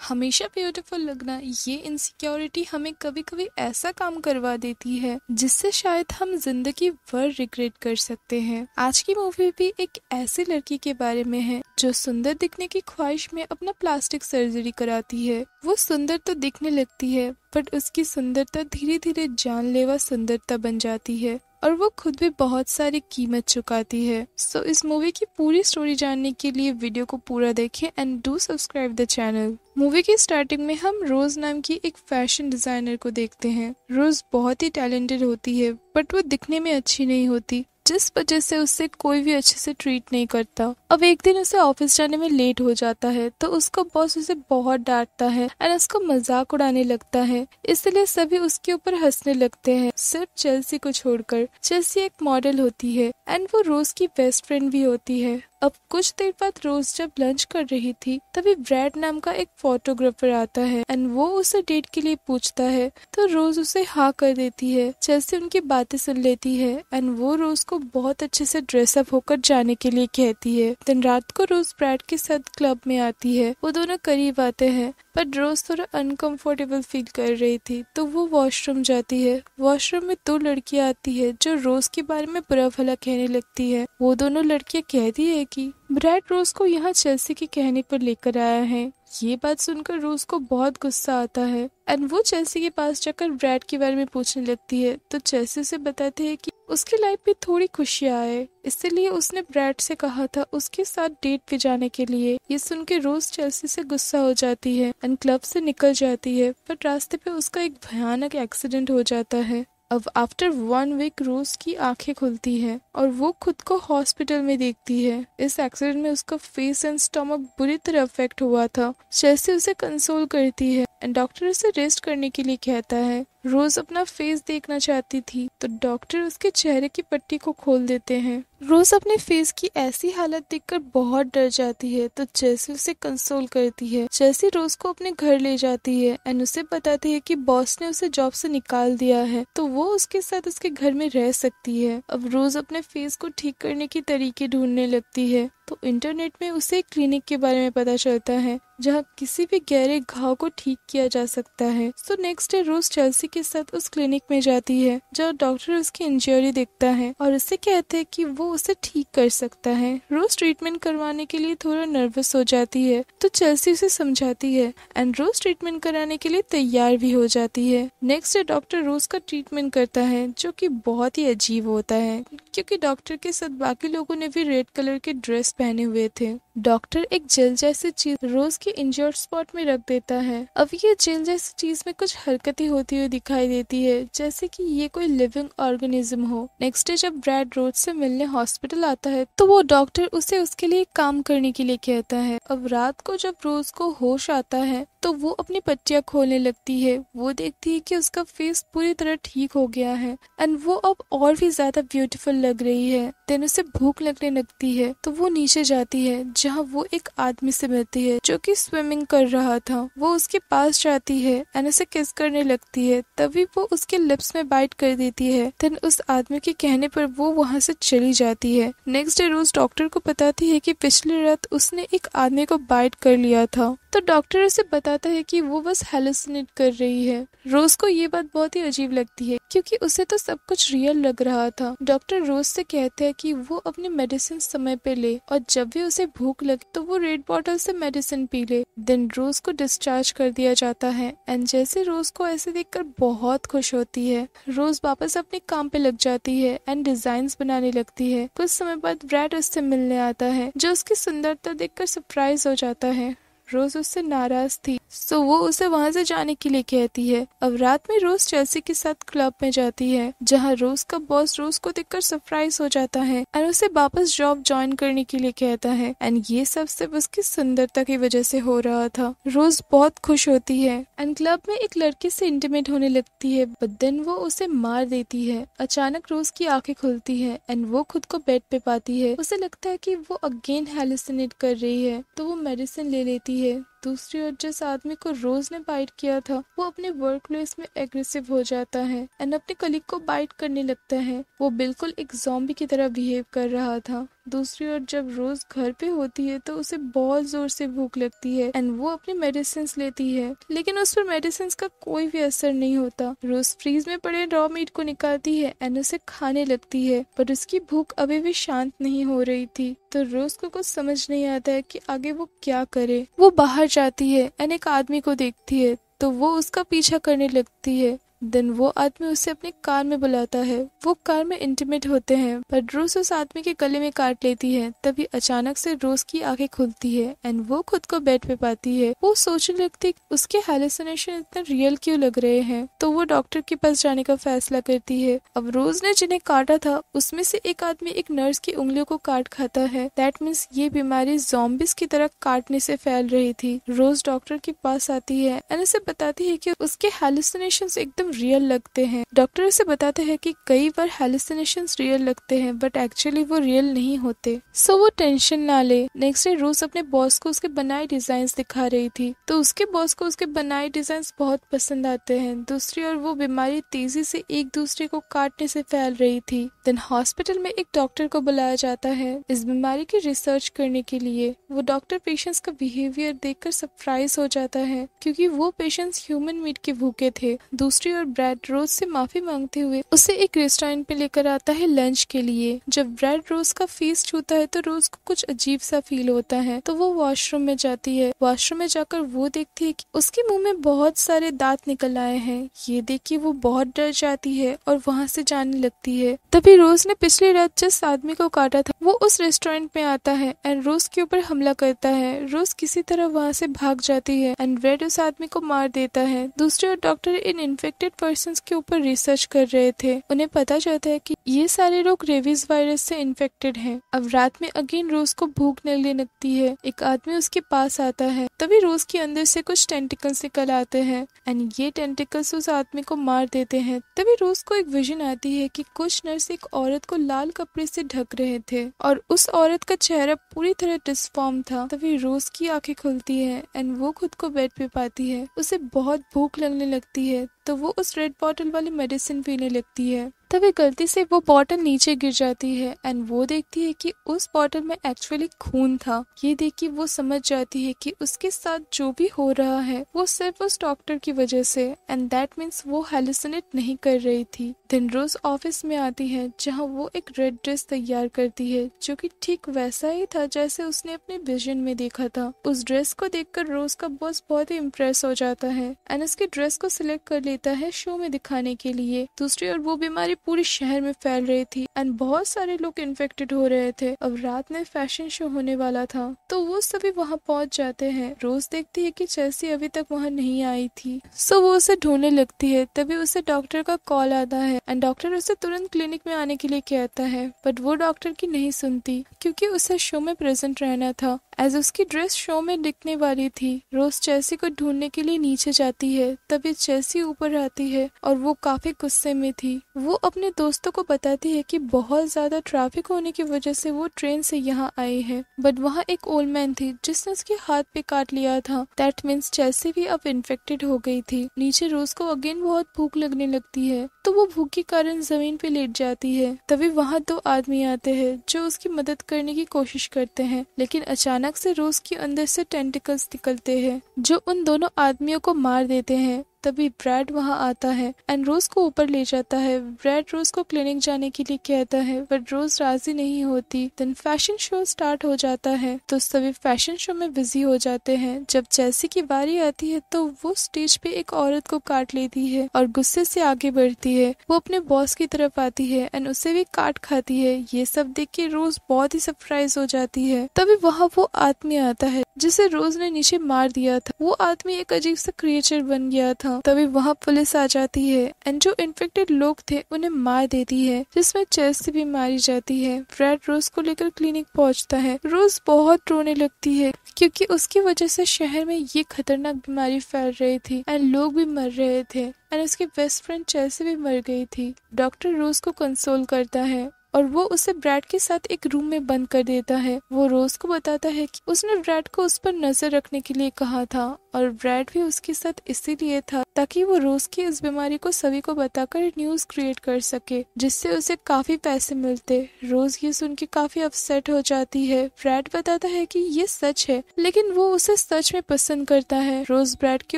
हमेशा ब्यूटीफुल लगना, ये इनसिक्योरिटी हमें कभी कभी ऐसा काम करवा देती है जिससे शायद हम जिंदगी भर रिग्रेट कर सकते हैं। आज की मूवी भी एक ऐसी लड़की के बारे में है जो सुंदर दिखने की ख्वाहिश में अपना प्लास्टिक सर्जरी कराती है। वो सुंदर तो दिखने लगती है बट उसकी सुंदरता धीरे धीरे जानलेवा सुंदरता बन जाती है और वो खुद भी बहुत सारी कीमत चुकाती है। सो इस मूवी की पूरी स्टोरी जानने के लिए वीडियो को पूरा देखें and do subscribe the channel. Movie की स्टार्टिंग में हम रोज नाम की एक फैशन डिजाइनर को देखते हैं। रोज बहुत ही टैलेंटेड होती है बट वो दिखने में अच्छी नहीं होती, जिस वजह से उससे कोई भी अच्छे से ट्रीट नहीं करता। अब एक दिन उसे ऑफिस जाने में लेट हो जाता है तो उसका बॉस उसे बहुत डांटता है एंड उसका मजाक उड़ाने लगता है, इसलिए सभी उसके ऊपर हंसने लगते हैं सिर्फ चेल्सी को छोड़कर। चेल्सी एक मॉडल होती है एंड वो रोज की बेस्ट फ्रेंड भी होती है। अब कुछ देर बाद रोज जब लंच कर रही थी तभी ब्रैड नाम का एक फोटोग्राफर आता है एंड वो उसे डेट के लिए पूछता है तो रोज उसे हाँ कर देती है। चेल्सी उनकी बातें सुन लेती है एंड वो रोज को बहुत अच्छे से ड्रेसअप होकर जाने के लिए कहती है। दिन रात को रोज ब्रैड के साथ क्लब में आती है। वो दोनों करीब आते हैं बट रोज थोड़ा अनकंफर्टेबल फील कर रही थी तो वो वॉशरूम जाती है। वॉशरूम में दो लड़कियां आती है जो रोज के बारे में बुरा भला कहने लगती है। वो दोनों लड़कियां कहती है कि ब्रैड रोज को यहाँ चेल्सी के कहने पर लेकर आया है। ये बात सुनकर रोज को बहुत गुस्सा आता है एंड वो चेल्सी के पास जाकर ब्रैड के बारे में पूछने लगती है तो चेल्सी उसे बताते हैं कि उसकी लाइफ में थोड़ी खुशियां आए, इसलिए उसने ब्रैड से कहा था उसके साथ डेट पे जाने के लिए। ये सुन के रोज चेल्सी से गुस्सा हो जाती है एंड क्लब से निकल जाती है बट रास्ते पे उसका एक भयानक एक्सीडेंट हो जाता है। अब आफ्टर 1 वीक रोज की आंखें खुलती है और वो खुद को हॉस्पिटल में देखती है। इस एक्सीडेंट में उसका फेस एंड स्टमक बुरी तरह अफेक्ट हुआ था। चेल्सी उसे कंसोल करती है एंड डॉक्टर उसे रेस्ट करने के लिए कहता है। रोज अपना फेस देखना चाहती थी तो डॉक्टर उसके चेहरे की पट्टी को खोल देते हैं। रोज अपने फेस की ऐसी हालत देखकर बहुत डर जाती है तो चेल्सी उसे कंसोल करती है। चेल्सी रोज को अपने घर ले जाती है एंड उसे बताती है कि बॉस ने उसे जॉब से निकाल दिया है तो वो उसके साथ उसके घर में रह सकती है। अब रोज अपने फेस को ठीक करने की तरीके ढूंढने लगती है तो इंटरनेट में उसे एक क्लिनिक के बारे में पता चलता है जहाँ किसी भी गहरे घाव को ठीक किया जा सकता है। सो नेक्स्ट डे रोज चेल्सी के साथ उस क्लिनिक में जाती है जहाँ डॉक्टर उसकी इंजरी देखता है और उससे कहते हैं कि वो उसे ठीक कर सकता है। रोज ट्रीटमेंट करवाने के लिए थोड़ा नर्वस हो जाती है तो चेल्सी उसे समझाती है एंड रोज ट्रीटमेंट कराने के लिए तैयार भी हो जाती है। नेक्स्ट डे डॉक्टर रोज का ट्रीटमेंट करता है जो कि बहुत ही अजीब होता है क्योंकि डॉक्टर के साथ बाकी लोगों ने भी रेड कलर के ड्रेस पहने हुए थे। डॉक्टर एक जेल जैसी चीज रोज के इंजर्ड स्पॉट में रख देता है। अब ये जेल जैसी चीज में कुछ हरकतें होती हुई दिखाई देती है जैसे कि ये कोई लिविंग ऑर्गेनिज्म हो। नेक्स्ट डे जब ब्रैड रोज से मिलने हॉस्पिटल आता है तो वो डॉक्टर उसे उसके लिए काम करने के लिए कहता है। अब रात को जब रोज को होश आता है तो वो अपनी पट्टियां खोलने लगती है। वो देखती है कि उसका फेस पूरी तरह ठीक हो गया है एंड वो अब और भी ज्यादा ब्यूटीफुल लग रही है। देन उसे भूख लगने लगती है तो वो नीचे जाती है जहाँ वो एक आदमी से मिलती है जो कि स्विमिंग कर रहा था। वो उसके पास जाती है एंड उसे किस करने लगती है तभी वो उसके लिप्स में बाइट कर देती है। देन उस आदमी के कहने पर वो वहाँ से चली जाती है। नेक्स्ट डे रोज डॉक्टर को बताती है कि पिछली रात उसने एक आदमी को बाइट कर लिया था तो डॉक्टर उसे बताता है कि वो बस हेलुसिनेट कर रही है। रोज को ये बात बहुत ही अजीब लगती है क्योंकि उसे तो सब कुछ रियल लग रहा था। डॉक्टर रोज से कहते हैं कि वो अपनी मेडिसिन समय पे ले और जब भी उसे भूख लगे तो वो रेड बॉटल से मेडिसिन पी ले। देन रोज को डिस्चार्ज कर दिया जाता है एंड जैसे रोज को ऐसे देखकर बहुत खुश होती है। रोज वापस अपने काम पे लग जाती है एंड डिजाइन्स बनाने लगती है। कुछ समय बाद ब्रैड उससे मिलने आता है जो उसकी सुंदरता देखकर सरप्राइज हो जाता है। रोज उससे नाराज थी सो वो उसे वहां से जाने के लिए कहती है। अब रात में रोज चेल्सी के साथ क्लब में जाती है जहां रोज का बॉस रोज को देखकर सरप्राइज हो जाता है और उसे वापस जॉब ज्वाइन करने के लिए कहता है एंड ये सब सिर्फ उसकी सुंदरता की वजह से हो रहा था। रोज बहुत खुश होती है एंड क्लब में एक लड़के से इंटीमेट होने लगती है बट देन वो उसे मार देती है। अचानक रोज की आंखें खुलती है एंड वो खुद को बेड पे पाती है। उसे लगता है कि वो अगेन हेलुसिनेट कर रही है तो वो मेडिसिन ले लेती है दूसरी ओर जिस आदमी को रोज ने बाइट किया था वो अपने वर्क प्लेस में एग्रेसिव हो जाता है एंड अपने कलीग को बाइट करने लगता है। वो बिल्कुल एक ज़ॉम्बी की तरह बिहेव कर रहा था। दूसरी ओर जब रोज घर पे होती है तो उसे बहुत जोर से भूख लगती है एंड वो अपनी मेडिसिन लेती है, लेकिन उस पर मेडिसिन का कोई भी असर नहीं होता। रोज फ्रीज में पड़े रॉ मीट को निकालती है एंड उसे खाने लगती है, पर उसकी भूख अभी भी शांत नहीं हो रही थी। तो रोज को कुछ समझ नहीं आता है कि आगे वो क्या करे। वो बाहर जाती है एंड एक आदमी को देखती है तो वो उसका पीछा करने लगती है। देन वो आदमी उसे अपनी कार में बुलाता है। वो कार में इंटीमेट होते हैं पर रोज उस आदमी के गले में काट लेती है। तभी अचानक से रोज की आंखें खुलती है एंड वो खुद को बेड पे पाती है। वो सोचने लगती है उसके हैलुसिनेशन इतने रियल क्यों लग रहे हैं, तो वो डॉक्टर के पास जाने का फैसला करती है। अब रोज ने जिन्हें काटा था उसमें से एक आदमी एक नर्स की उंगलियों को काट खाता है। दैट मीन्स ये बीमारी ज़ॉम्बिस की तरह काटने से फैल रही थी। रोज डॉक्टर के पास आती है एंड उसे बताती है कि उसके हैलुसिनेशंस एकदम रियल लगते हैं। डॉक्टर उसे बताते हैं कि कई बार हैलुसिनेशंस रियल लगते हैं बट एक्चुअली वो रियल नहीं होते। सो वो टेंशन ना ले। नेक्स्ट डे रोज अपने बॉस को उसके बनाए डिजाइन्स दिखा रही थी तो उसके बॉस को उसके बनाए डिजाइन्स बहुत पसंद आते हैं। दूसरी ओर वो बीमारी तेजी से एक दूसरे को काटने से फैल रही थी। देन हॉस्पिटल में एक डॉक्टर को बुलाया जाता है इस बीमारी की रिसर्च करने के लिए। वो डॉक्टर पेशेंट्स का बिहेवियर देखकर सरप्राइज हो जाता है क्योंकि वो पेशेंट्स ह्यूमन मीट के भूखे थे। दूसरी ओर ब्रैड रोज से माफी मांगते हुए उसे एक रेस्टोरेंट पे लेकर आता है लंच के लिए। जब ब्रैड रोज का फेस छूता है तो रोज को कुछ अजीब सा फील होता है तो वो वॉशरूम में जाती है। वॉशरूम में जाकर वो देखती है कि उसके मुंह में बहुत सारे दांत निकल आए हैं। ये देख के वो बहुत डर जाती है और वहाँ से जाने लगती है। तभी रोज ने पिछली रात जिस आदमी को काटा था वो उस रेस्टोरेंट में आता है एंड रोज के ऊपर हमला करता है। रोज किसी तरह वहाँ से भाग जाती है एंड ब्रैड उस आदमी को मार देता है। दूसरी ओर डॉक्टर इन इन्फेक्टेड पर्सन्स के ऊपर रिसर्च कर रहे थे। उन्हें पता चलता है कि ये सारे लोग रेबीज वायरस से इन्फेक्टेड हैं। अब रात में अगेन रोज को भूख लगने लगती है। एक आदमी उसके पास आता है तभी रोज के अंदर से कुछ टेंटिकल्स निकल आते हैं एंड ये टेंटिकल्स उस आदमी को मार देते हैं। तभी रोज को एक विजन आती है कि कुछ नर्स एक औरत को लाल कपड़े से ढक रहे थे और उस औरत का चेहरा पूरी तरह डिसफॉर्म था। तभी रोज की आंखें खुलती है एंड वो खुद को बेड पे पाती है। उसे बहुत भूख लगने लगती है तो वो उस रेड बॉटल वाली मेडिसिन पीने लगती है। तभी गलती से वो बॉटल नीचे गिर जाती है एंड वो देखती है कि उस बॉटल में एक्चुअली खून था। ये देख के वो समझ जाती है कि उसके साथ जो भी हो रहा है वो सिर्फ उस डॉक्टर की वजह से एंड दैट मीन्स वो हेलुसिनेट नहीं कर रही थी। दिन रोज ऑफिस में आती है जहाँ वो एक रेड ड्रेस तैयार करती है जो कि ठीक वैसा ही था जैसे उसने अपने विजन में देखा था। उस ड्रेस को देखकर रोज का बॉस बहुत ही इम्प्रेस हो जाता है एंड उसकी ड्रेस को सिलेक्ट कर लेता है शो में दिखाने के लिए। दूसरी ओर वो बीमारी पूरे शहर में फैल रही थी एंड बहुत सारे लोग इन्फेक्टेड हो रहे थे। अब रात में फैशन शो होने वाला था तो वो सभी वहाँ पहुँच जाते हैं। रोज देखती है कि चेल्सी अभी तक वहाँ नहीं आई थी सो वो उसे ढूंढने लगती है। तभी उसे डॉक्टर का कॉल आता है एंड डॉक्टर उसे तुरंत क्लिनिक में आने के लिए कहता है बट वो डॉक्टर की नहीं सुनती क्योंकि उसे शो में प्रेजेंट रहना था एज उसकी ड्रेस शो में दिखने वाली थी। रोज चेल्सी को ढूंढने के लिए नीचे जाती है तभी चेल्सी ऊपर आती है और वो काफी गुस्से में थी। वो अपने दोस्तों को बताती है कि बहुत ज्यादा ट्रैफिक होने की वजह से वो ट्रेन से यहाँ आई है बट वहाँ एक ओल्ड मैन थी जिसने उसके हाथ पे काट लिया था। दैट मीन्स चेल्सी भी अब इन्फेक्टेड हो गई थी। नीचे रोज को अगेन बहुत भूख लगने लगती है तो वो भूख के कारण जमीन पे लेट जाती है। तभी वहाँ दो आदमी आते हैं जो उसकी मदद करने की कोशिश करते हैं लेकिन अचानक से रोज के अंदर से टेंटिकल्स निकलते हैं जो उन दोनों आदमियों को मार देते हैं। तभी ब्रैड वहाँ आता है एंड रोज को ऊपर ले जाता है। ब्रैड रोज को क्लिनिक जाने के लिए कहता है बट रोज राजी नहीं होती। देन फैशन शो स्टार्ट हो जाता है तो सभी फैशन शो में बिजी हो जाते हैं। जब चेल्सी की बारी आती है तो वो स्टेज पे एक औरत को काट लेती है और गुस्से से आगे बढ़ती है। वो अपने बॉस की तरफ आती है एंड उसे भी काट खाती है। ये सब देख के रोज बहुत ही सरप्राइज हो जाती है। तभी वहाँ वो आदमी आता है जिसे रोज ने नीचे मार दिया था। वो आदमी एक अजीब सा क्रिएचर बन गया था। तभी वहाँ पुलिस आ जाती है एंड जो इन्फेक्टेड लोग थे उन्हें मार देती है जिसमें चेल्सी भी मारी जाती है। ब्रैड रोज को लेकर क्लिनिक पहुँचता है। रोज बहुत रोने लगती है क्योंकि उसकी वजह से शहर में ये खतरनाक बीमारी फैल रही थी एंड लोग भी मर रहे थे एंड उसकी बेस्ट फ्रेंड चेल्सी भी मर गई थी। डॉक्टर रोज को कंसोल करता है और वो उसे ब्रैड के साथ एक रूम में बंद कर देता है। वो रोज को बताता है कि उसने ब्रैड को उस पर नजर रखने के लिए कहा था और ब्रैड भी उसके साथ इसीलिए था ताकि वो रोज की इस बीमारी को सभी को बताकर न्यूज क्रिएट कर सके, जिससे उसे काफी पैसे मिलते। रोज ये सुन के काफी अपसेट हो जाती है। ब्रैड बताता है कि ये सच है, लेकिन वो उसे सच में पसंद करता है। रोज ब्रैड के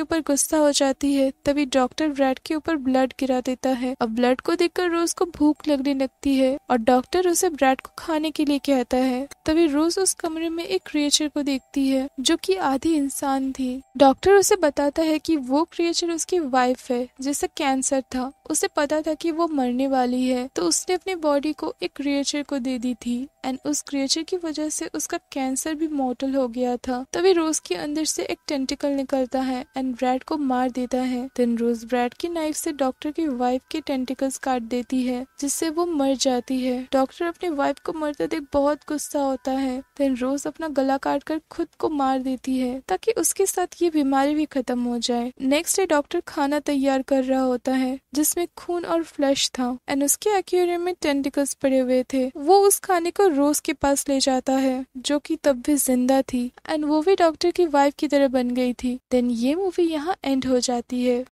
ऊपर गुस्सा हो जाती है। तभी डॉक्टर ब्रैड के ऊपर ब्लड गिरा देता है। अब ब्लड को देखकर रोज को भूख लगने लगती है और डॉक्टर उसे ब्रैड को खाने के लिए कहता है। तभी रोज उस कमरे में एक क्रिएचर को देखती है जो कि आधी इंसान थी। डॉक्टर उसे बताता है कि वो क्रिएचर उसकी वाइफ है जिसे कैंसर था। उसे पता था कि वो मरने वाली है, तो उसने अपनी बॉडी को एक क्रिएचर को दे दी थी एंड उस क्रिएचर की वजह से उसका कैंसर भी मॉर्टल हो गया था। तभी रोज के अंदर से एक टेंटिकल निकलता है एंड ब्रैड को मार देता है। देन रोज ब्रैड की नाइफ से डॉक्टर की वाइफ के टेंटिकल्स काट देती है, जिससे वो मर जाती है। डॉक्टर अपनी वाइफ को मरते देख बहुत गुस्सा होता है। देन रोज अपना गला काट कर खुद को मार देती है ताकि उसके साथ ये बीमारी भी खत्म हो जाए। नेक्स्ट डे डॉक्टर खाना तैयार कर रहा होता है जिसमें खून और फ्लैश था एंड उसके एक्वेरियम में टेंटिकल्स पड़े हुए थे। वो उस खाने को रोज के पास ले जाता है जो कि तब भी जिंदा थी एंड वो भी डॉक्टर की वाइफ की तरह बन गई थी। देन ये मूवी यहाँ एंड हो जाती है।